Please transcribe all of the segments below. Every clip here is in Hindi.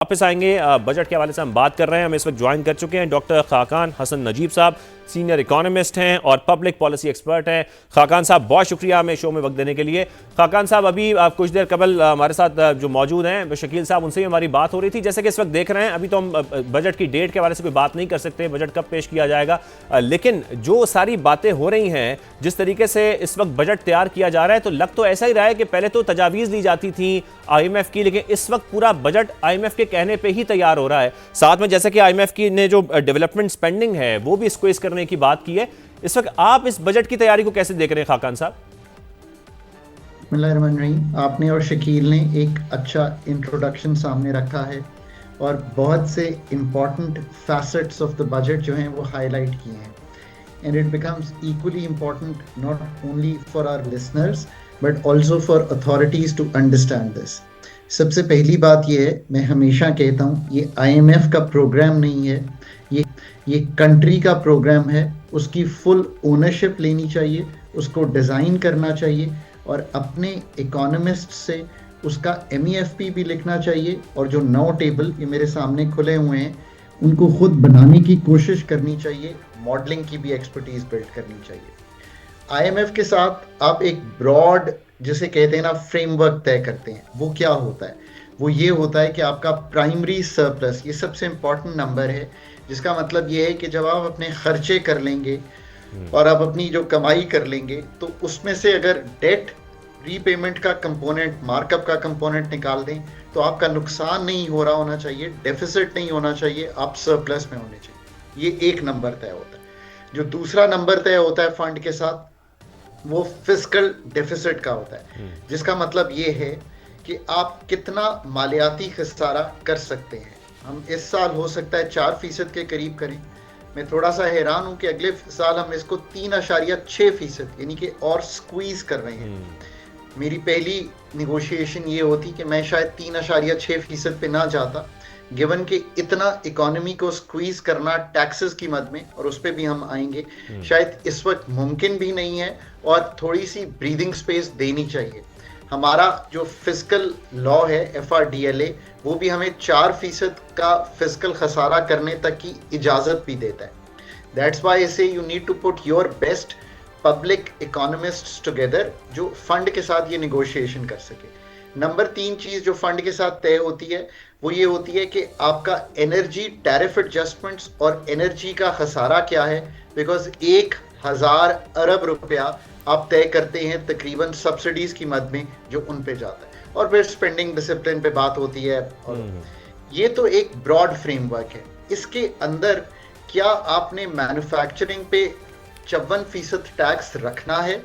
वापस आएंगे। बजट के हवाले से हम बात कर रहे हैं। हम इस वक्त ज्वाइन कर चुके हैं डॉक्टर खाकान हसन नजीब साहब, सीनियर इकोनॉमिस्ट हैं और पब्लिक पॉलिसी एक्सपर्ट हैं। खाकान साहब, बहुत शुक्रिया हमें शो में वक्त देने के लिए। खाकान साहब, अभी आप कुछ देर कबल हमारे साथ जो मौजूद हैं शकील साहब, उनसे भी हमारी बात हो रही थी। जैसे कि इस वक्त देख रहे हैं, अभी तो हम बजट की डेट के हवाले से कोई बात नहीं कर सकते, बजट कब पेश किया जाएगा, लेकिन जो सारी बातें हो रही हैं, जिस तरीके से इस वक्त बजट तैयार किया जा रहा है, तो लग तो ऐसा ही रहा है कि पहले तो तजावीज़ दी जाती थी IMF की, लेकिन इस वक्त पूरा बजट IMF के कहने पे ही तैयार हो रहा है। साथ में जैसे कि IMF की ने जो डेवलपमेंट स्पेंडिंग है वो भी स्क्वीज करने की बात की है। इस वक्त आप इस बजट की तैयारी को कैसे देख रहे हैं खाकान साहब? बिस्मिल्लाहिर्रहमानिर्रहीम। आपने और शकील ने एक अच्छा इंट्रोडक्शन सामने रखा है और बहुत से important facets of the budget जो हैं वो हाईलाइट किए हैं, and it becomes equally important not only for our listeners but also for authorities to understand this. सबसे पहली बात यह है, मैं हमेशा कहता हूँ, ये IMF का प्रोग्राम नहीं है, ये कंट्री का प्रोग्राम है। उसकी फुल ओनरशिप लेनी चाहिए, उसको डिज़ाइन करना चाहिए और अपने इकोनॉमिस्ट से उसका MEFP भी लिखना चाहिए, और जो 9 टेबल ये मेरे सामने खुले हुए हैं उनको खुद बनाने की कोशिश करनी चाहिए। मॉडलिंग की भी एक्सपर्टीज बिल्ड करनी चाहिए। IMF के साथ आप एक ब्रॉड, जिसे कहते हैं ना, फ्रेमवर्क तय करते हैं। वो क्या होता है? वो ये होता है कि आपका प्राइमरी सरप्लस, ये सबसे इंपॉर्टेंट नंबर है, जिसका मतलब ये है कि जब आप अपने खर्चे कर लेंगे और आप अपनी जो कमाई कर लेंगे, तो उसमें से अगर डेट रीपेमेंट का कंपोनेंट, मार्कअप का कंपोनेंट निकाल दें, तो आपका नुकसान नहीं हो रहा होना चाहिए, डेफिसिट नहीं होना चाहिए, आप सरप्लस में होने चाहिए। ये एक नंबर तय होता है। जो दूसरा नंबर तय होता है फंड के साथ, वो फिस्कल डेफिसिट का होता है, जिसका मतलब ये है कि आप कितना मालियाती खसारा कर सकते हैं। हम इस साल हो सकता है 4% के करीब करें। मैं थोड़ा सा हैरान हूं कि अगले साल हम इसको 3.6% यानी कि और स्क्वीज कर रहे हैं। मेरी पहली निगोशिएशन ये होती कि मैं शायद 3.6% पे ना जाता, गिवन कि इतना इकोनॉमी को स्क्वीज करना टैक्सेस की मद में, और उस पर भी हम आएंगे, शायद इस वक्त मुमकिन भी नहीं है, और थोड़ी सी ब्रीदिंग स्पेस देनी चाहिए। हमारा जो फिस्कल लॉ है FRDLA, वो भी हमें 4% का फिस्कल खसारा करने तक की इजाजत भी देता है। दैट्स वाई से you need to put your best public economists together जो फंड के साथ ये निगोशिएशन कर सके। नंबर 3 चीज जो फंड के साथ तय होती है वो ये होती है कि आपका एनर्जी टैरिफ एडजस्टमेंट्स और एनर्जी का खसारा क्या है, बिकॉज 1000 अरब रुपया आप तय करते हैं तकरीबन सब्सिडीज की मद में जो उन पे जाता है, और फिर स्पेंडिंग डिसिप्लिन पे बात होती है। और ये तो एक ब्रॉड फ्रेमवर्क है। इसके अंदर क्या आपने मैन्युफैक्चरिंग पे 54% टैक्स रखना है?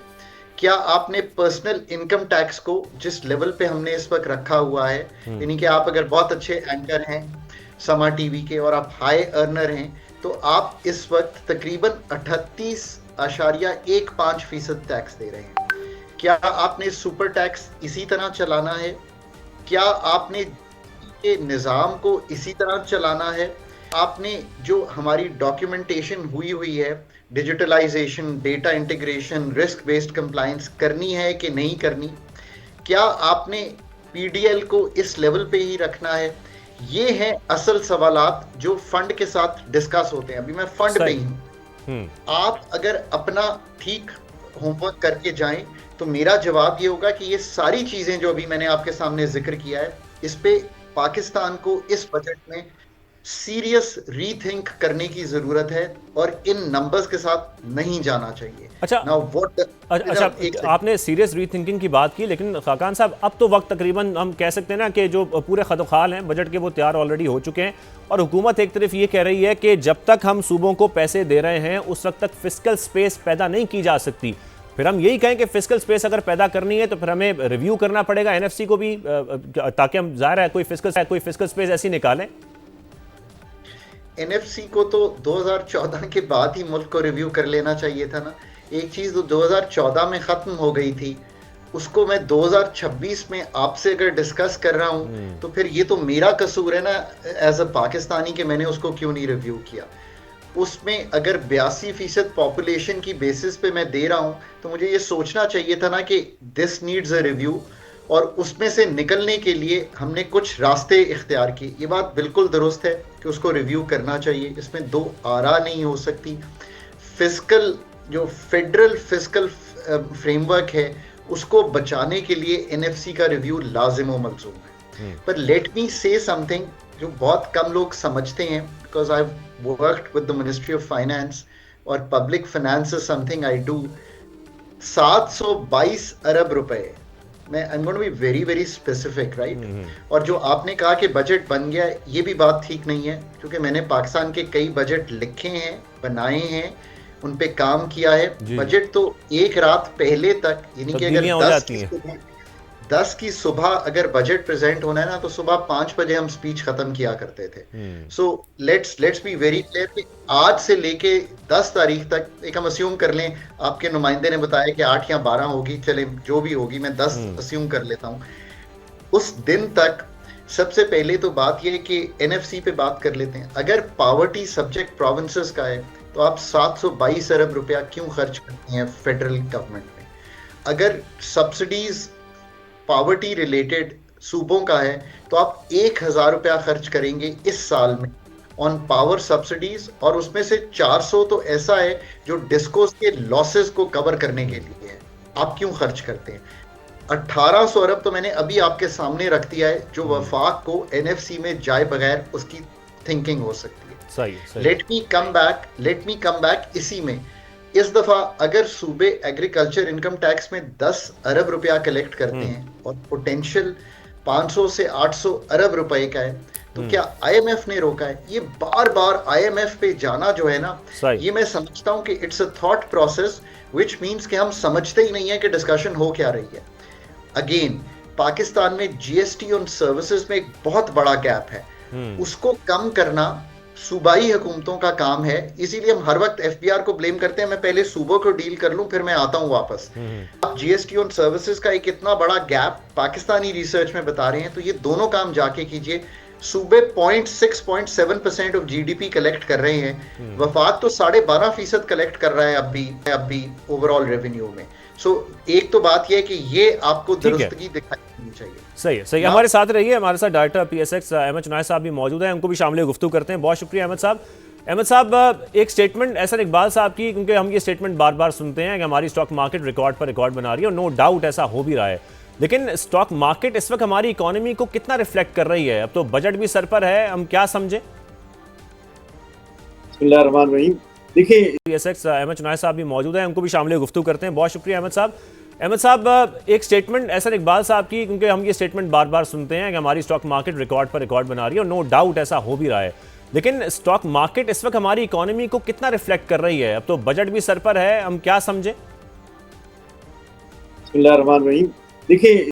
क्या आपने पर्सनल इनकम टैक्स को जिस लेवल पे हमने इस वक्त रखा हुआ है, यानी कि आप अगर बहुत अच्छे एंकर हैं समा टीवी के और आप हाई अर्नर हैं, तो आप इस वक्त तकरीबन 38.15% टैक्स दे रहे हैं। क्या आपने सुपर टैक्स इसी तरह चलाना है? क्या आपने ये निज़ाम को इसी तरह चलाना है? आपने जो हमारी डॉक्यूमेंटेशन हुई है, digitalisation, data integration, risk based compliance करनी है कि नहीं करनी? क्या आपने PDL को इस लेवल पे ही रखना है? ये हैं असल सवालात जो फंड के साथ डिस्कस होते हैं। अभी मैं फंड पे ही हूँ। आप अगर अपना ठीक होमवर्क करके जाएं तो मेरा जवाब ये होगा कि ये सारी चीजें जो अभी मैंने आपके सामने जिक्र किया है, इस पे पाकिस्तान को इस बजट में सीरियस रीथिंक करने की जरूरत है और इन नंबर्स के साथ नहीं जाना चाहिए। अच्छा, आपने सीरियस रीथिंकिंग की बात की, लेकिन खाकान साहब, अब तो वक्त तकरीबन हम कह सकते हैं ना कि जो पूरे खदखाल हैं बजट के वो तैयार ऑलरेडी हो चुके हैं, और हुकूमत एक तरफ ये कह रही है कि जब तक हम सूबों को पैसे दे रहे हैं उस वक्त तक फिस्कल स्पेस पैदा नहीं की जा सकती। फिर हम यही कहें कि फिस्कल स्पेस अगर पैदा करनी है तो फिर हमें रिव्यू करना पड़ेगा NFC को भी, ताकि हम ज़ाहिर है कोई फिस्कल स्पेस ऐसी निकालें। NFC को तो 2014 के बाद ही मुल्क को रिव्यू कर लेना चाहिए था ना। एक चीज तो 2014 में खत्म हो गई थी, उसको मैं 2026 में आपसे अगर डिस्कस कर रहा हूं तो फिर ये तो मेरा कसूर है ना एज अ पाकिस्तानी कि मैंने उसको क्यों नहीं रिव्यू किया। उसमें अगर 82% पॉपुलेशन की बेसिस पे मैं दे रहा हूं तो मुझे ये सोचना चाहिए था ना कि दिस नीड्स अ रिव्यू, और उसमें से निकलने के लिए हमने कुछ रास्ते इख्तियार किए। ये बात बिल्कुल दुरुस्त है कि उसको रिव्यू करना चाहिए, इसमें दो आरा नहीं हो सकती। फिस्कल जो फेडरल फिस्कल फ्रेमवर्क है उसको बचाने के लिए एनएफसी का रिव्यू लाजिम व मलजूम है। पर लेट मी से समथिंग जो बहुत कम लोग समझते हैं, because I worked with the ministry of finance और public finance is something I do. 722 अरब रुपए, मैं I am going to be very very specific, right. और जो आपने कहा कि बजट बन गया, ये भी बात ठीक नहीं है, क्योंकि मैंने पाकिस्तान के कई बजट लिखे हैं, बनाए हैं, उन पे काम किया है। बजट तो एक रात पहले तक, यानी कि अगर 10 की सुबह अगर बजट प्रेजेंट होना है ना, तो सुबह 5 बजे हम स्पीच खत्म किया करते थे। So let's be very clear कि आज से लेके 10 तारीख तक, एक हम अस्यूम कर लें, आपके नुमाइंदे ने बताया कि 8 या 12 होगी, चले जो भी होगी, मैं 10 अस्यूम कर लेता हूँ। उस दिन तक सबसे पहले तो बात यह है कि एनएफसी पे बात कर लेते हैं। अगर पावर्टी सब्जेक्ट प्रोविंसेस का है तो आप 722 अरब रुपया क्यों खर्च करते हैं फेडरल गवर्नमेंट में? अगर सब्सिडीज पावर्टी रिलेटेड सूबों का है तो आप 1000 रुपया खर्च करेंगे इस साल में ऑन पावर सब्सिडीज, और उसमें से 400 तो ऐसा है जो डिस्कोस के लॉसेस को कवर करने के लिए है। आप क्यों खर्च करते हैं? 1800 अरब तो मैंने अभी आपके सामने रख दिया है, जो वफाक को एनएफसी में जाए बगैर उसकी थिंकिंग हो सकती है। सही। लेट मी कम बैक इसी में। इस दफा अगर सूबे एग्रीकल्चर इनकम टैक्स में 10 अरब रुपया कलेक्ट करते हैं और पोटेंशियल 500 से 800 अरब रुपए का है, तो क्या आईएमएफ ने रोका है? ये बार बार आईएमएफ पे जाना जो है ना, ये मैं समझता हूं कि it's a thought process, which means कि हम समझते ही नहीं है कि डिस्कशन हो क्या रही है। अगेन, पाकिस्तान में जीएसटी ऑन सर्विसेज में एक बहुत बड़ा गैप है, उसको कम करना सूबाई हुकूमतों का काम है। इसीलिए हम हर वक्त एफबीआर को ब्लेम करते हैं। मैं पहले सूबों को डील कर लूं, फिर मैं आता हूं वापस। आप जीएसटी ऑन सर्विसेज का एक इतना बड़ा गैप पाकिस्तानी रिसर्च में बता रहे हैं, तो ये दोनों काम जाके कीजिए। सूबे 0.6-0.7% ऑफ जीडीपी कलेक्ट कर रहे हैं, वफाक तो 12.5% कलेक्ट कर रहा है अब भी ओवरऑल रेवेन्यू में। सो एक तो बात यह है कि ये आपको दुरुस्तगी दिखाई देनी चाहिए। सही। हमारे साथ रहिए, हमारे साथ डायरेक्टर पीएसएक्स अहमद चुनायद साहब भी मौजूद हैं, उनको भी शामिल गुफ्तगू करते हैं। बहुत शुक्रिया अहमद साहब, एक स्टेटमेंट एहसन इकबाल साहब की, क्योंकि हम ये स्टेटमेंट बार बार सुनते हैं कि हमारी स्टॉक मार्केट रिकॉर्ड पर रिकॉर्ड बना रही है, और नो डाउट ऐसा हो भी रहा है, लेकिन स्टॉक मार्केट इस वक्त हमारी इकोनॉमी को कितना रिफ्लेक्ट कर रही है? अब तो बजट भी सर पर है, हम क्या समझे? देखिए, पीएसएक्स अहमद चुनायद साहब भी मौजूद हैं, उनको भी शामिल गुफ्तगू करते हैं। बहुत शुक्रिया अहमद साहब, एक स्टेटमेंट एहसन इकबाल साहब की, क्योंकि हम ये स्टेटमेंट बार बार सुनते हैं कि हमारी स्टॉक मार्केट रिकॉर्ड पर रिकॉर्ड बना रही है, और नो डाउट ऐसा हो भी रहा है, लेकिन स्टॉक मार्केट इस वक्त हमारी इकोनॉमी को कितना रिफ्लेक्ट कर रही है? अब तो बजट भी सर पर है, हम क्या समझे? देखिए